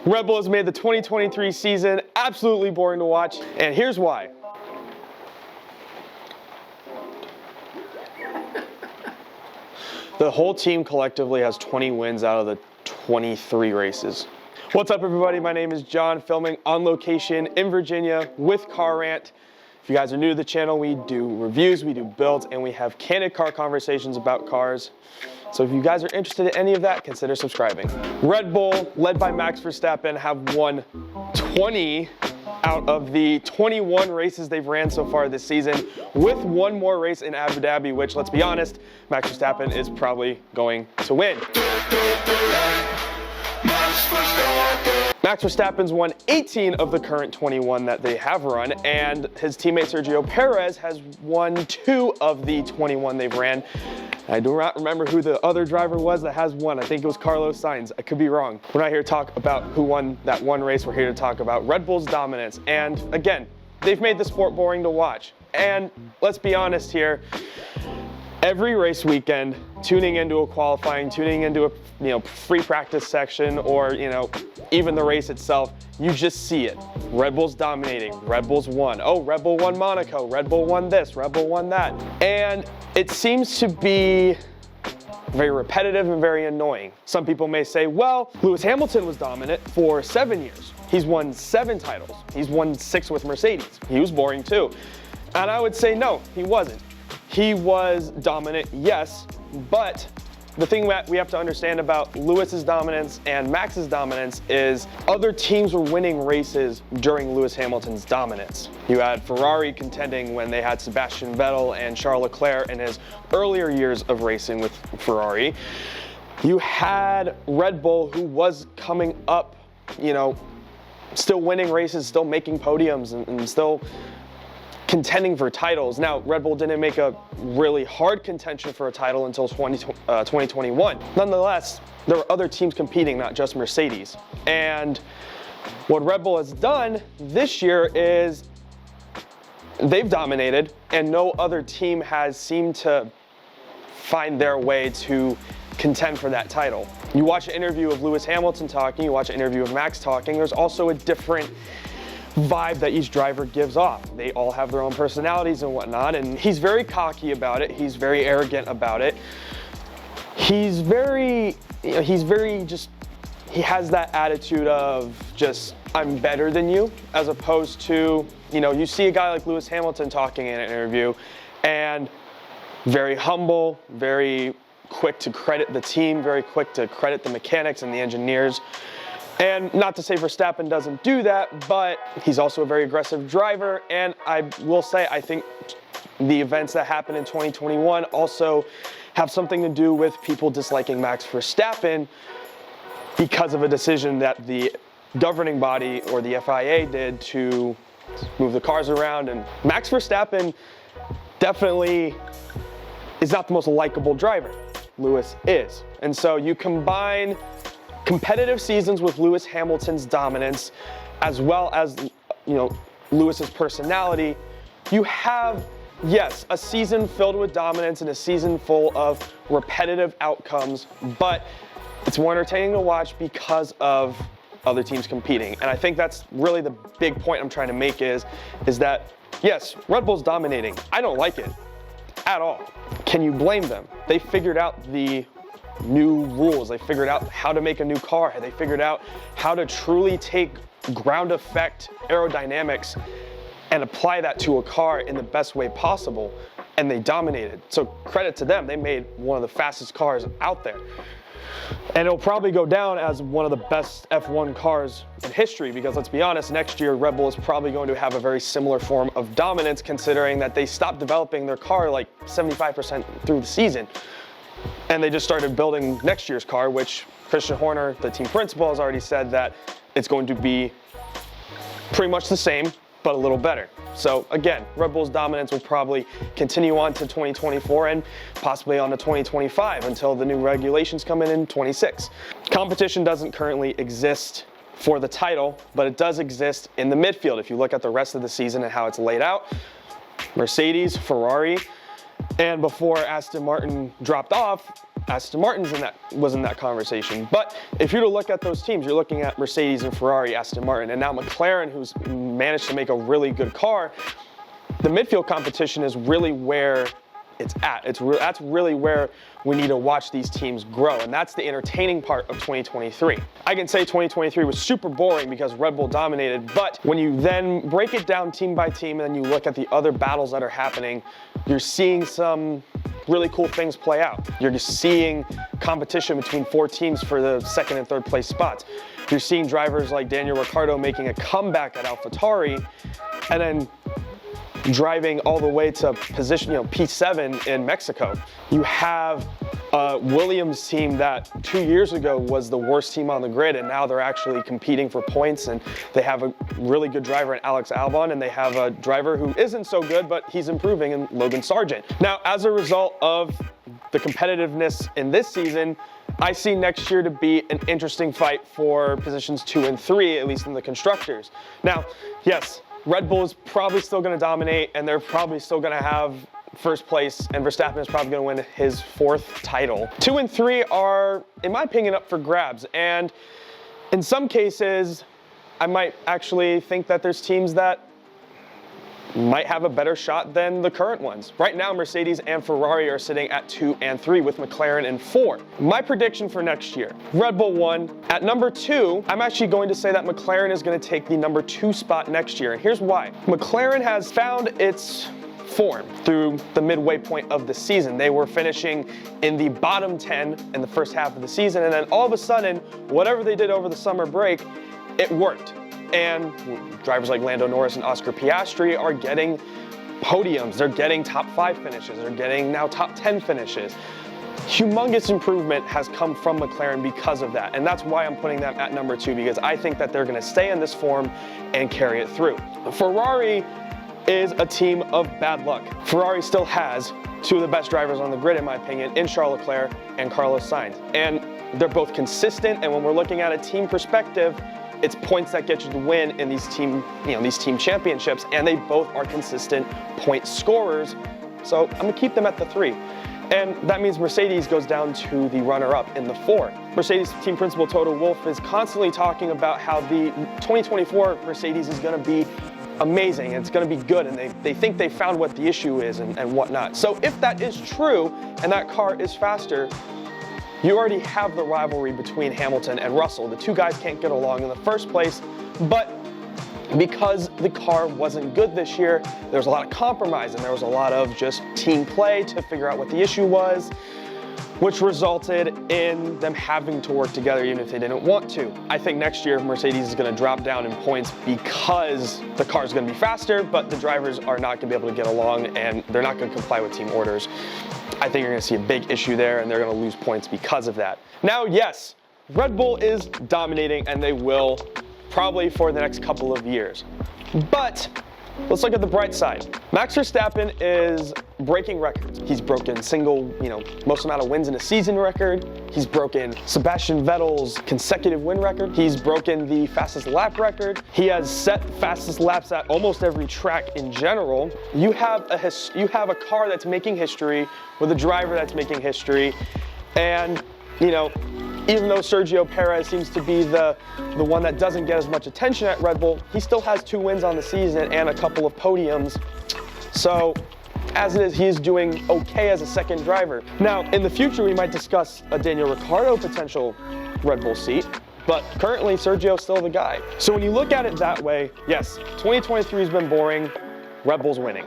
Red Bull has made the 2023 season absolutely boring to watch, and here's why. The whole team collectively has 20 wins out of the 23 races. What's up, everybody? My name is John, filming on location in Virginia with Rant. If you guys are new to the channel, we do reviews, we do builds, and we have candid car conversations about cars. So if you guys are interested in any of that, consider subscribing. Red Bull, led by Max Verstappen, have won 20 out of the 21 races they've ran so far this season, with one more race in Abu Dhabi, which, let's be honest, Max Verstappen is probably going to win. Max Verstappen's won 18 of the current 21 that they have run, and his teammate Sergio Perez has won 2 of the 21 they've ran. I do not remember who the other driver was that has won. I think it was Carlos Sainz. I could be wrong. We're not here to talk about who won that one race. We're here to talk about Red Bull's dominance. And again, they've made the sport boring to watch. And let's be honest here, every race weekend, tuning into a qualifying, tuning into a free practice section, or even the race itself, you just see it. Red Bull's dominating. Red Bull's won. Oh, Red Bull won Monaco. Red Bull won this. Red Bull won that. And it seems to be very repetitive and very annoying. Some people may say, well, Lewis Hamilton was dominant for 7 years. He's won 7 titles. He's won 6 with Mercedes. He was boring too. And I would say, no, he wasn't. He was dominant, yes, but the thing that we have to understand about Lewis's dominance and Max's dominance is other teams were winning races during Lewis Hamilton's dominance. You had Ferrari contending when they had Sebastian Vettel and Charles Leclerc in his earlier years of racing with Ferrari. You had Red Bull, who was coming up, still winning races, still making podiums, and still contending for titles. Now, Red Bull didn't make a really hard contention for a title until 2021. Nonetheless, there were other teams competing, not just Mercedes. And what Red Bull has done this year is they've dominated, and no other team has seemed to find their way to contend for that title. You watch an interview of Lewis Hamilton talking, you watch an interview of Max talking, there's also a different vibe that each driver gives off. They all have their own personalities and whatnot, and he's very cocky about it. He's very arrogant about it. He's very he has that attitude of just, I'm better than you, as opposed to, you see a guy like Lewis Hamilton talking in an interview, and very humble, very quick to credit the team, very quick to credit the mechanics and the engineers. And not to say Verstappen doesn't do that, but he's also a very aggressive driver. And I will say, I think the events that happened in 2021 also have something to do with people disliking Max Verstappen because of a decision that the governing body or the FIA did to move the cars around. And Max Verstappen definitely is not the most likable driver. Lewis is. And so you combine competitive seasons with Lewis Hamilton's dominance, as well as, Lewis's personality, you have, yes, a season filled with dominance and a season full of repetitive outcomes, but it's more entertaining to watch because of other teams competing. And I think that's really the big point I'm trying to make is that, yes, Red Bull's dominating. I don't like it at all. Can you blame them? They figured out the new rules. They figured out how to make a new car. They figured out how to truly take ground effect aerodynamics and apply that to a car in the best way possible, and they dominated. So credit to them. They made one of the fastest cars out there. And it'll probably go down as one of the best F1 cars in history, because let's be honest, next year Red Bull is probably going to have a very similar form of dominance, considering that they stopped developing their car like 75% through the season. And they just started building next year's car, which Christian Horner, the team principal, has already said that it's going to be pretty much the same, but a little better. So again, Red Bull's dominance will probably continue on to 2024 and possibly on to 2025 until the new regulations come in 26. Competition doesn't currently exist for the title, but it does exist in the midfield. If you look at the rest of the season and how it's laid out, Mercedes, Ferrari, and before Aston Martin dropped off, Aston Martin's was in that conversation. But if you're to look at those teams, you're looking at Mercedes and Ferrari, Aston Martin, and now McLaren, who's managed to make a really good car. The midfield competition is really where it's at. That's really where we need to watch these teams grow, and that's the entertaining part of 2023. I can say 2023 was super boring because Red Bull dominated, but when you then break it down team by team and then you look at the other battles that are happening, you're seeing some really cool things play out. You're just seeing competition between 4 teams for the second and third place spots. You're seeing drivers like Daniel Ricciardo making a comeback at AlphaTauri, and then driving all the way to position, P7 in Mexico. You have a Williams team that 2 years ago was the worst team on the grid, and now they're actually competing for points, and they have a really good driver in Alex Albon, and they have a driver who isn't so good, but he's improving in Logan Sargent. Now, as a result of the competitiveness in this season, I see next year to be an interesting fight for positions 2 and 3, at least in the constructors. Now, yes, Red Bull is probably still going to dominate, and they're probably still going to have first place, and Verstappen is probably going to win his 4th title. 2 and 3 are, in my opinion, up for grabs, and in some cases, I might actually think that there's teams that might have a better shot than the current ones. Right now, Mercedes and Ferrari are sitting at 2 and 3 with McLaren in 4. My prediction for next year, Red Bull 1. At number 2, I'm actually going to say that McLaren is going to take the number 2 spot next year, and here's why. McLaren has found its form through the midway point of the season. They were finishing in the bottom 10 in the first half of the season, and then all of a sudden, whatever they did over the summer break, it worked. And drivers like Lando Norris and Oscar Piastri are getting podiums. They're getting top 5 finishes. They're getting now top 10 finishes. Humongous improvement has come from McLaren because of that. And that's why I'm putting them at number 2, because I think that they're going to stay in this form and carry it through. Ferrari is a team of bad luck. Ferrari still has 2 of the best drivers on the grid, in my opinion, in Charles Leclerc and Carlos Sainz. And they're both consistent. And when we're looking at a team perspective, it's points that get you the win in these team championships, and they both are consistent point scorers. So I'm gonna keep them at the 3. And that means Mercedes goes down to the runner-up in the 4. Mercedes team principal Toto Wolff is constantly talking about how the 2024 Mercedes is gonna be amazing, and it's gonna be good, and they think they found what the issue is and whatnot. So if that is true, and that car is faster, you already have the rivalry between Hamilton and Russell. The 2 guys can't get along in the first place, but because the car wasn't good this year, there was a lot of compromise, and there was a lot of just team play to figure out what the issue was, which resulted in them having to work together even if they didn't want to. I think next year Mercedes is going to drop down in points because the car is going to be faster, but the drivers are not going to be able to get along, and they're not going to comply with team orders. I think you're going to see a big issue there, and they're going to lose points because of that. Now, yes, Red Bull is dominating, and they will probably for the next couple of years. But let's look at the bright side. Max Verstappen is breaking records. He's broken most amount of wins in a season record. He's broken Sebastian Vettel's consecutive win record. He's broken the fastest lap record. He has set fastest laps at almost every track in general. You have a car that's making history with a driver that's making history, and even though Sergio Perez seems to be the one that doesn't get as much attention at Red Bull, he still has 2 wins on the season and a couple of podiums. So, as it is, he is doing okay as a second driver. Now, in the future, we might discuss a Daniel Ricciardo potential Red Bull seat, but currently, Sergio's still the guy. So when you look at it that way, yes, 2023 has been boring. Red Bull's winning.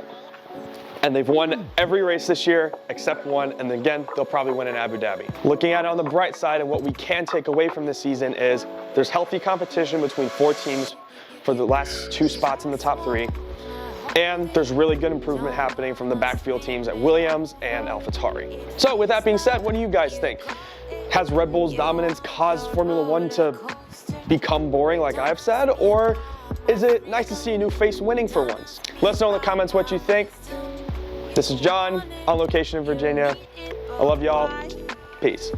And they've won every race this year except one, and again, they'll probably win in Abu Dhabi. Looking at it on the bright side, and what we can take away from this season is there's healthy competition between 4 teams for the last 2 spots in the top 3, and there's really good improvement happening from the backfield teams at Williams and AlphaTauri. So with that being said, what do you guys think? Has Red Bull's dominance caused Formula One to become boring like I've said, or is it nice to see a new face winning for once? Let us know in the comments what you think. This is John on location in Virginia. I love y'all. Peace.